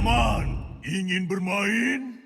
Teman-teman, ingin bermain?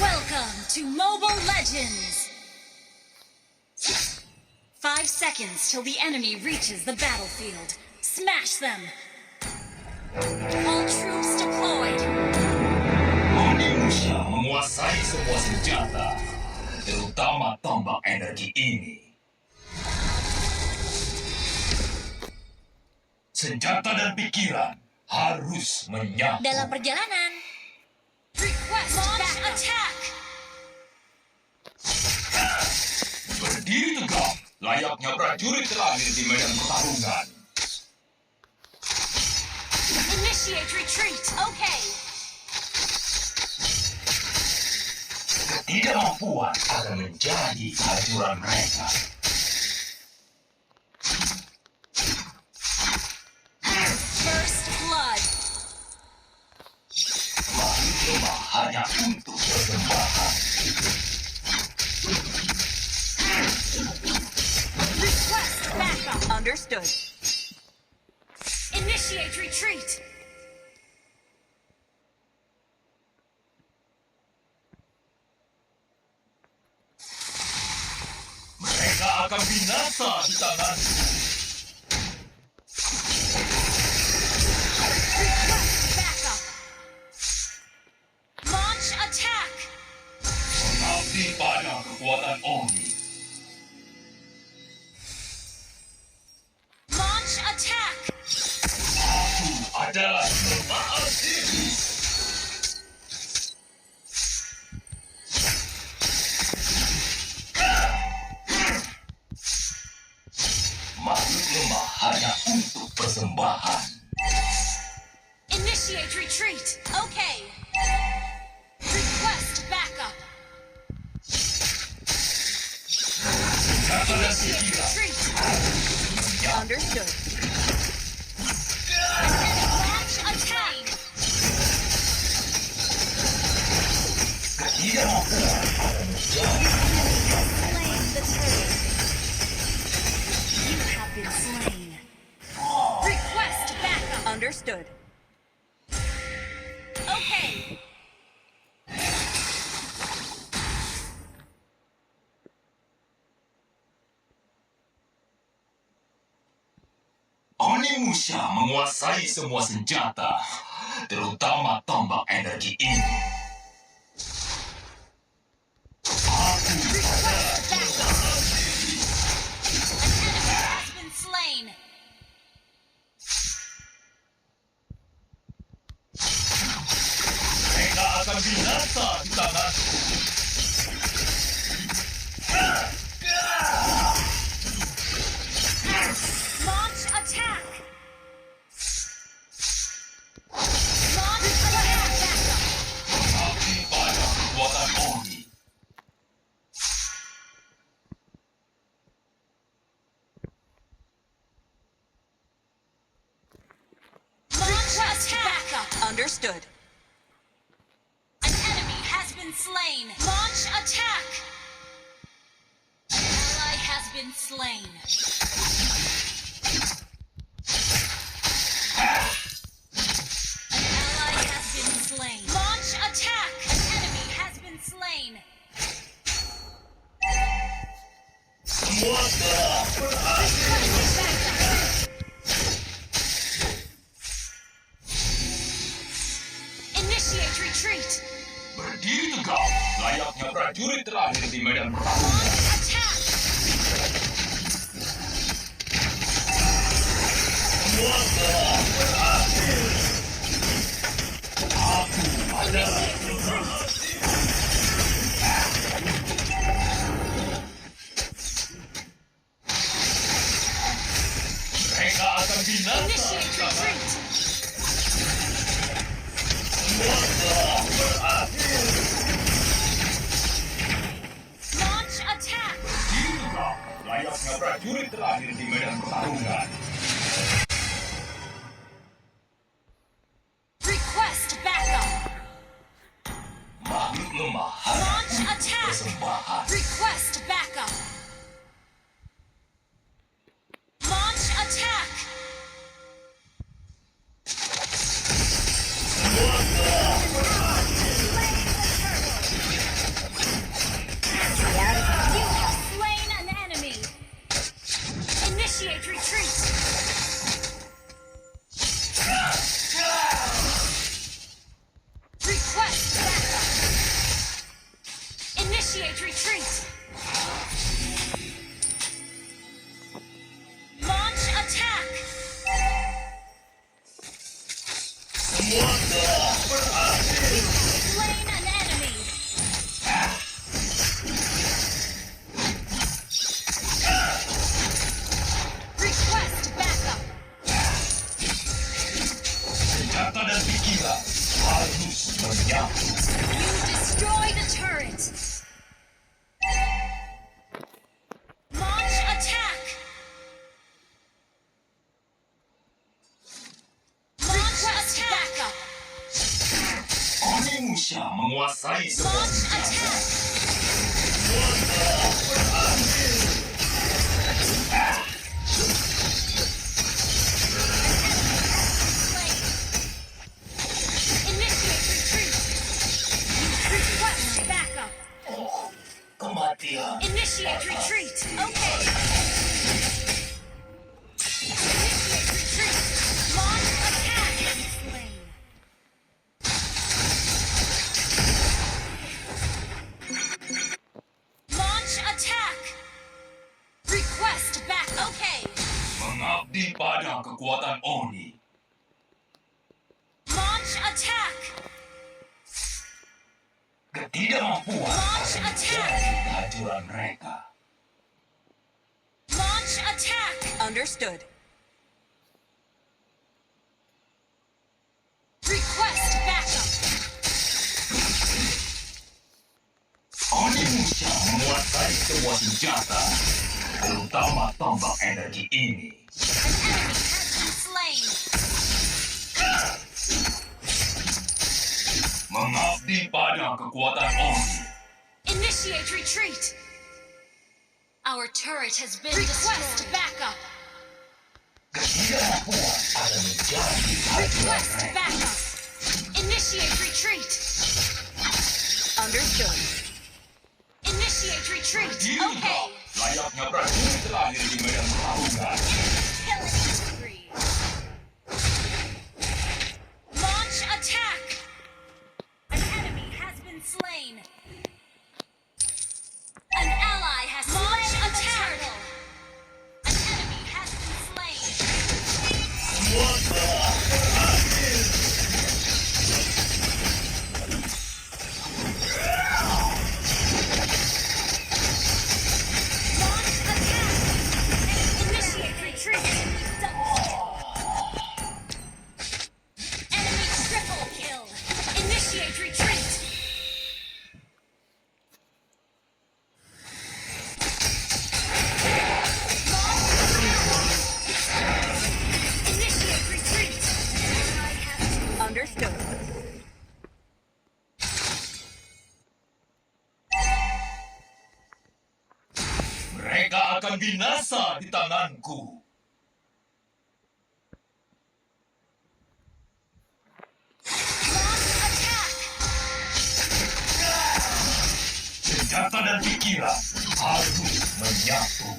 Welcome to Mobile Legends! 5 seconds till the enemy reaches the battlefield. Smash them! All troops deployed! Manusia menguasai semua senjata, terutama tombak energi ini. Senjata dan pikiran harus menyatu. Dalam perjalanan, request launch attack! Berdiri tegak, layaknya prajurit terakhir di medan pertarungan. Initiate retreat, okay! Ketidakmampuan akan menjadi kehancuran mereka. First blood! Makhluk lemah hanya untuk persembahan. Request backup! Understood. Initiate retreat! Mereka akan binasa di tanganku. Request backup! Launch attack! Mengabdi pada kekuatan Oni. Launch attack! Aku adalah lemah diri. Makhluk lemah hanya untuk persembahan. Initiate retreat, okay! Request backup! Senjata dan Initiate pikiran retreat! menyatu. Understood. Launch attack! Ketidakmampuan akan menjadi Slain the turret. You have been slain. Request backup! Understood. Okay. Onimusha menguasai semua senjata, terutama tombak energi ini. Aku adalah Request backup! An enemy has been slain. mereka akan binasa di tanganku. Launch attack! Launch attack! Backup! Mengabdi pada kekuatan Oni. Launch attack! Backup! Understood. An enemy has been slain. Launch attack! been slain. An ally has been slain. Launch attack! An enemy has been slain. Semua telah Initiate retreat. berdiri tegak, layaknya prajurit terakhir di medan perang. Launch attack. Semua telah berakhir. Aku adalah mereka akan binasa. Initiate retreat. Semua telah berakhir. Launch attack. Berdiri tegak, layaknya prajurit terakhir di medan pertarungan. Request backup. Makhluk lemah Launch attack. persembahan. Request backup. Launch attack. You have slain an enemy. Initiate retreat. Request backup. Initiate retreat. Launch attack. Semua telah berakhir. Slain an enemy. Request backup. Senjata dan pikiran harus menyatu. You destroyed a turret. Launch attack. Launch backup. Onimusha menguasai semua Launch senjata. attack. Initiate retreat. Request backup. Oh, kematian. Initiate retreat. Okay. Initiate retreat. Launch attack. Slain. Launch attack. Request back. Okay. Mengabdi pada kekuatan Oni. Launch attack. Ketidakmampuan Launch akan attack. menjadi kehancuran mereka. Launch attack. Understood. Request backup. Onimusha menguasai semua senjata, terutama tombak energi ini. An enemy has been slain. Mengabdi pada kekuatan Oni. Initiate retreat. Our turret has been Request backup. Ketidakmampuan akan menjadi kehancuran Request mereka. backup. Initiate retreat. Understood. Initiate retreat. Berdiri Okay. tegak, layaknya prajurit terakhir di medan pertarungan. Killing spree. Launch attack. An enemy has been slain. An ally has slain a turtle. An enemy has been slain. Semua telah berakhir. Launch attack. Initiate retreat. Enemy triple kill. Initiate retreat. akan binasa di tanganku. Launch attack. Senjata dan pikiran harus menyatu.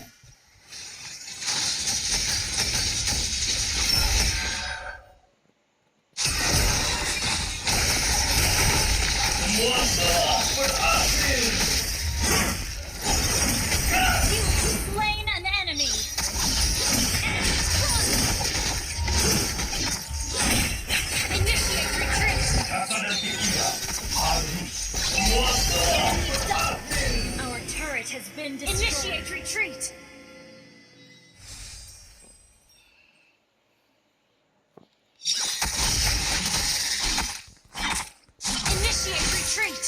Semua telah berakhir. You have slain an enemy. Initiate retreat. Senjata dan pikiran harus semua telah berakhir. Our turret has been destroyed. Initiate retreat. Initiate retreat.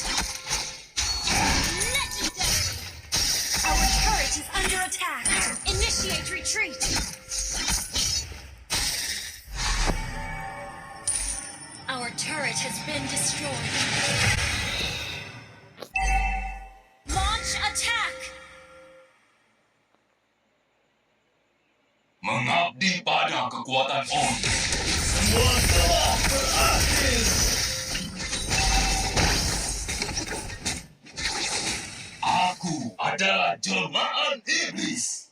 Legendary. Our turret is under attack. Initiate retreat. Our turret has been destroyed. Launch attack. Mengabdi pada kekuatan Om. Semua telah berakhir. Aku adalah jelmaan iblis.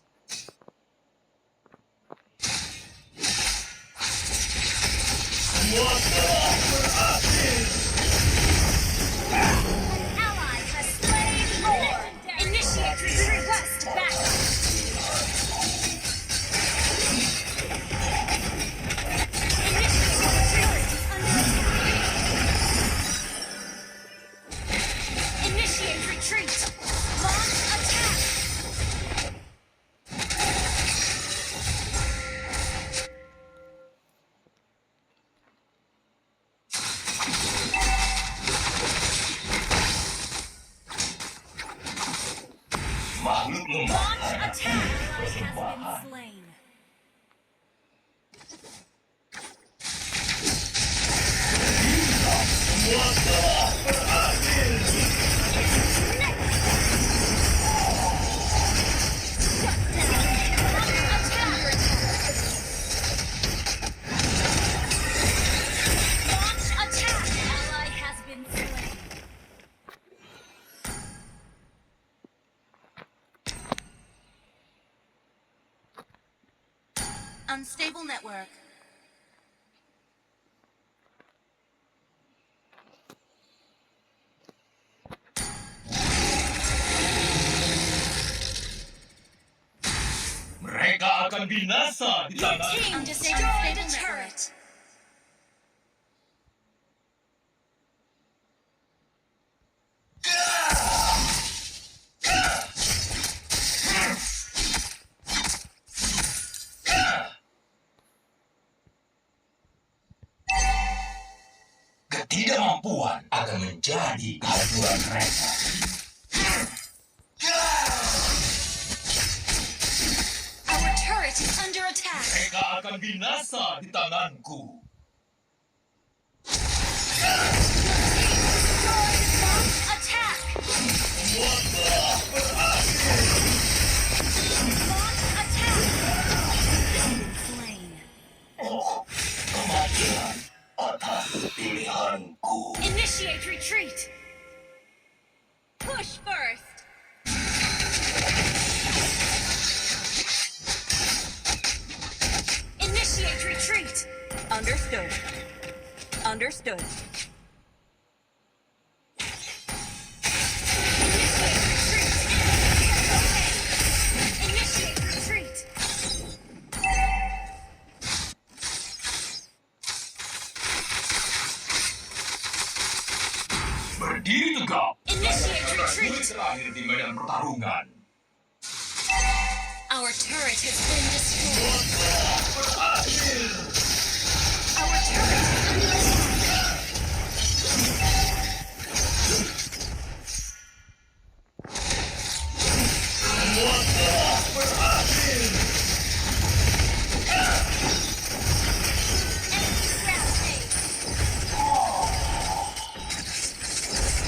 Semua telah berakhir. Ally has slain more. Initiate retreat. Request backup. Initiate retreat. Launch attack. Makhluk lemah Launch hanya attack. punya Ally has been persembahan. slain. Semua telah berakhir. Launch attack. Ally has been slain. Unstable network. Mereka akan binasa di Your tangan. team destroyed a turret. Ketidakmampuan akan menjadi kehancuran mereka. Our turret is under attack. Mereka akan binasa di tanganku. Launch attack. Semua telah berakhir. Launch attack. Slain. Oh, kematian atas pilihanku. Initiate retreat. Push first. Initiate retreat. Understood. Understood. Initiate retreat. Berdiri tegap. Initiate retreat. Prajurit terakhir di medan pertarungan. Our turret has been destroyed. Berakhir. Our turret is under attack. Semua telah berakhir. Enemy rampage.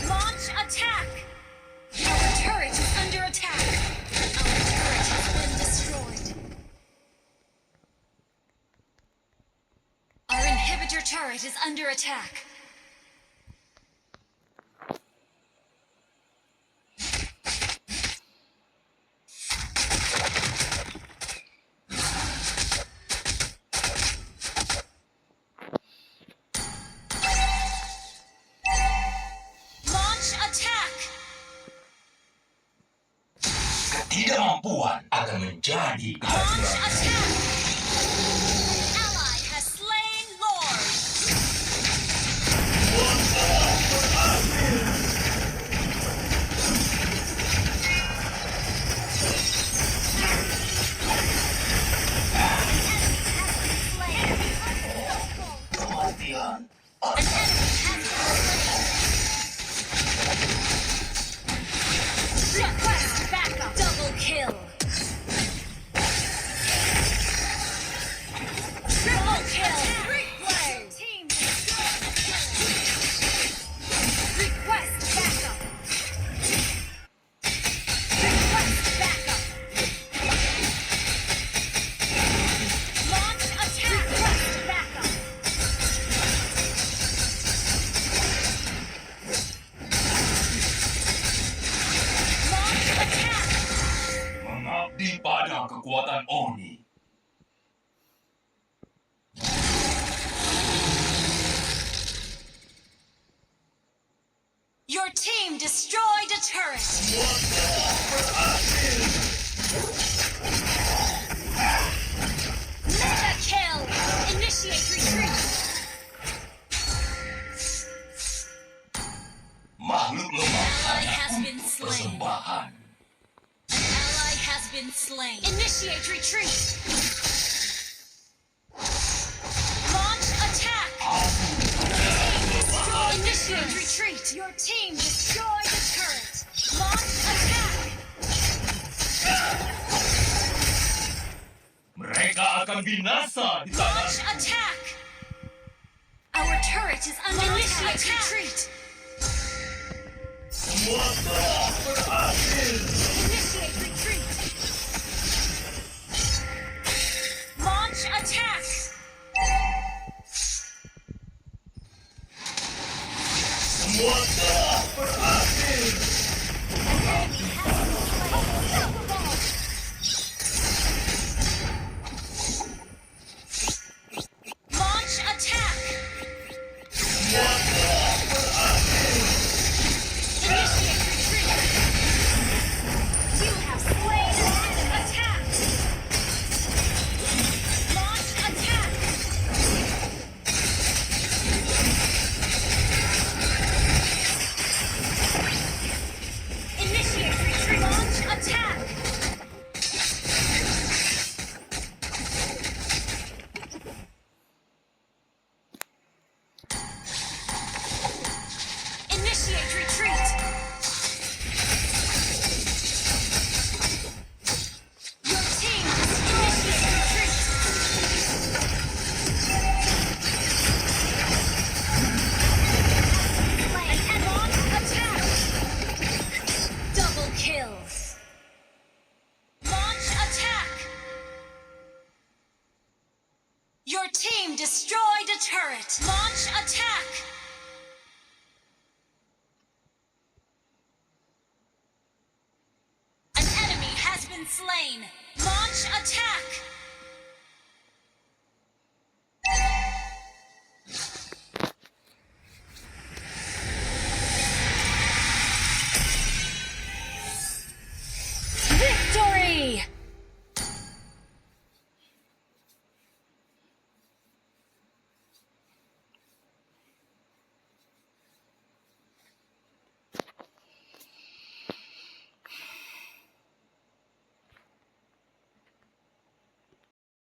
Launch attack. Our turret is under attack. Our turret has been turret is under attack. Launch attack. Ketidakmampuan akan menjadi Launch kehadiran. attack. An ally has slain Lord. Kematian An enemy has been slain. Request backup. Double kill. Triple kill. Replay. Team request backup. Request backup. Launch attack. Request backup. Launch attack. mengabdi pada kekuatan Oni. Your team destroyed a turret. Mega kill. Initiate retreat. Makhluk lemah Ally hanya has been untuk slain. persembahan. An ally has been slain. Initiate retreat. Launch attack. Initiate retreat. Your team destroyed a turret. Launch attack. Mereka akan binasa di Launch tanganku. attack. Our turret is under attack. Retreat. Semua telah berakhir. Initiate retreat. Launch attack. Semua telah berakhir. Launch attack. Semua telah berakhir. Initiate retreat. You have slain an enemy. Attack. Launch attack. Initiate retreat. Launch attack. Initiate retreat. Your team initiate retreat. An launch attack. Double kill. Launch attack. Your team destroyed a turret. Launch attack. An enemy has been slain. Launch attack.